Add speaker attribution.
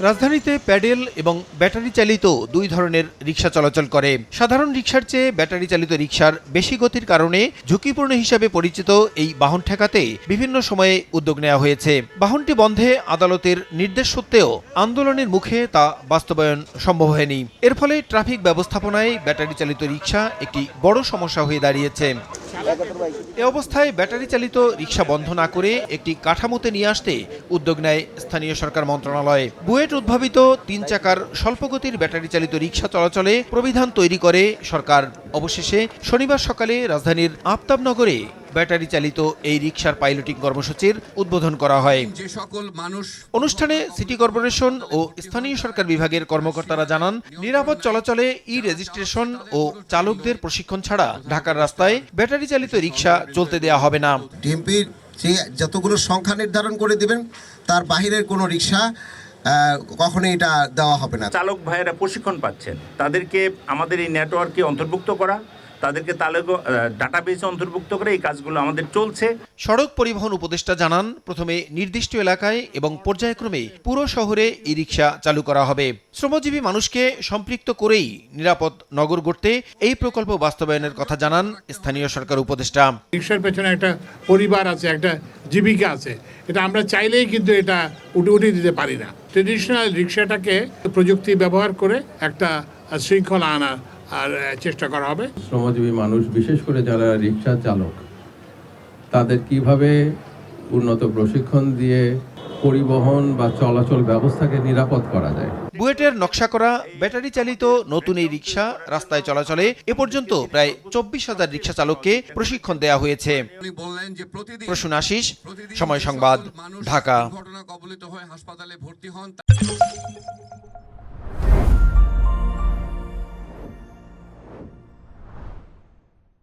Speaker 1: রাজধানীতে প্যাডেল এবং ব্যাটারি চালিত দুই ধরনের রিকশা চলাচল করে। সাধারণ রিকশার চেয়ে ব্যাটারি চালিত রিকশার বেশি গতির কারণে ঝুঁকিপূর্ণ হিসাবে পরিচিত এই বাহন ঠেকাতে বিভিন্ন সময়ে উদ্যোগ নেওয়া হয়েছে। বাহনটি বন্ধে আদালতের নির্দেশ সত্ত্বেও আন্দোলনের মুখে তা বাস্তবায়ন সম্ভব হয়নি। এর ফলে ট্রাফিক ব্যবস্থাপনায় ব্যাটারি চালিত রিকশা একটি বড় সমস্যা হয়ে দাঁড়িয়েছে। এ অবস্থায় ব্যাটারি চালিত রিকশা বন্ধ না করে একটি কাঠামোতে নিয়ে আসতে উদ্যোগ নেয় স্থানীয় সরকার মন্ত্রণালয়। বুয়েট উদ্ভাবিত 3 চাকার স্বল্পগতির ব্যাটারি চালিত রিকশা চলাচলে প্রবিধান তৈরি করে সরকার। অবশেষে শনিবার সকালে রাজধানীর আফতাবনগরে ব্যাটারি চালিত এই রিকশার পাইলটিং কর্মসূচির উদ্বোধন করা হয়। অনুষ্ঠানে সিটি কর্পোরেশন ও স্থানীয় সরকার বিভাগের কর্মকর্তারা জানান, নিরাপদ চলাচলে রেজিস্ট্রেশন ও চালকদের প্রশিক্ষণ ছাড়া ঢাকার রাস্তায় ব্যাটারি চালিত রিকশা চলতে দেওয়া হবে না।
Speaker 2: ডিএমপি যতগুলো সংখ্যা নির্ধারণ করে দিবেন, তার বাহিরের কোনো রিকশা কখনোই এটা দেওয়া হবে না।
Speaker 3: চালক ভাইয়েরা প্রশিক্ষণ পাচ্ছেন, তাদেরকে আমাদের এই নেটওয়ার্কে অন্তর্ভুক্ত করা, তাদেরকে ডাটাবেসে অন্তর্ভুক্ত করে এই কাজগুলো আমাদের চলছে।
Speaker 1: সড়ক পরিবহন উপদেষ্টা জানান, প্রথমে নির্দিষ্ট এলাকায় এবং পর্যায়ক্রমে পুরো শহরে ই রিকশা চালু করা হবে। শ্রমজীবী মানুষকে সম্পৃক্ত করেই নিরাপদ নগর গড়তে এই প্রকল্প বাস্তবায়নের কথা জানান স্থানীয় সরকার উপদেষ্টা।
Speaker 4: রিকশার পেছনে একটা পরিবার আছে, একটা জীবিকা আছে, এটা আমরা চাইলেই কিন্তু এটা উঠে দিতে পারি না। ট্রেডিশনাল রিকশাটাকে প্রযুক্তি ব্যবহার করে একটা শৃঙ্খলা আনা আর চেষ্টা করা হবে।
Speaker 5: শ্রমজীবী মানুষ, বিশেষ করে যারা রিকশা চালক, তাদের কিভাবে উন্নত প্রশিক্ষণ দিয়ে পরিবহন বা চলাচল ব্যবস্থাকে নিরাপদ করা যায়।
Speaker 1: বুয়েটের নকশা করা ব্যাটারি চালিত নতুন এই রিকশা রাস্তায় চলাচলে এ পর্যন্ত প্রায় 24,000 রিকশা চালককে প্রশিক্ষণ দেওয়া হয়েছে। প্রসূন আশিস, সময় সংবাদ, ঢাকা।